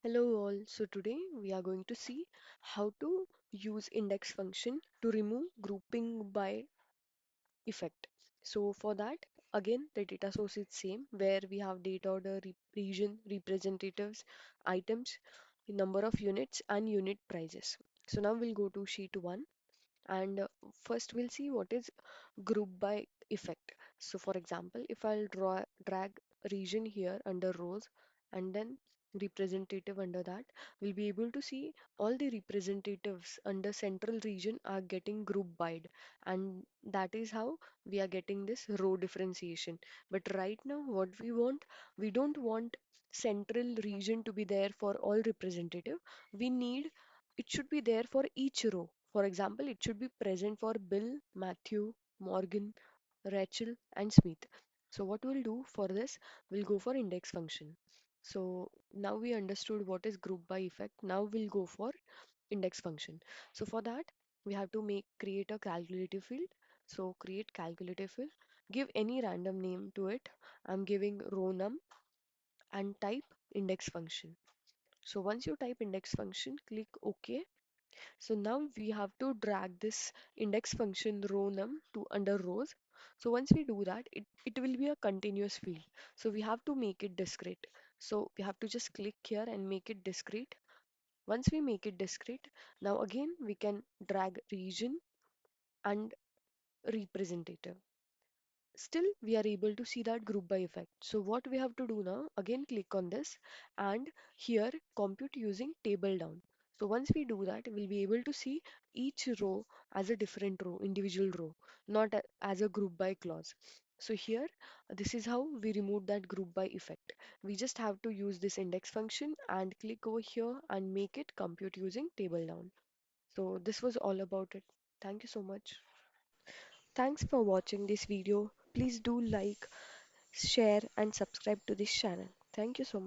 Hello all. So today we are going to see how to use index function to remove grouping by effect. So for that, again the data source is same where we have data order, region, representatives, items, the number of units and unit prices. So now we'll go to sheet 1 and first we'll see what is group by effect. So for example, if I'll drag region here under rows and then representative under that, we'll be able to see all the representatives under central region are getting group by, and that is how we are getting this row differentiation. But right now what we don't want central region to be there for all representative. We need it should be there for each row. For example, it should be present for Bill, Matthew, Morgan, Rachel, and Smith. So what we'll do for this, we'll go for index function. So now we understood what is group by effect. Now we'll go for index function. So for that, we have to create a calculative field. So create calculative field, give any random name to it. I'm giving row num and type index function. So once you type index function, click OK. So now we have to drag this index function row num to under rows. So once we do that, it will be a continuous field. So we have to make it discrete. So we have to just click here and make it discrete. Once we make it discrete, now again we can drag region and representative. Still, we are able to see that group by effect. So what we have to do now, again click on this and here compute using table down. So once we do that, we'll be able to see each row as a different row, individual row, not as a group by clause. So here, this is how we remove that group by effect. We just have to use this index function and click over here and make it compute using table down. So this was all about it. Thank you so much. Thanks for watching this video. Please do like, share and subscribe to this channel. Thank you so much.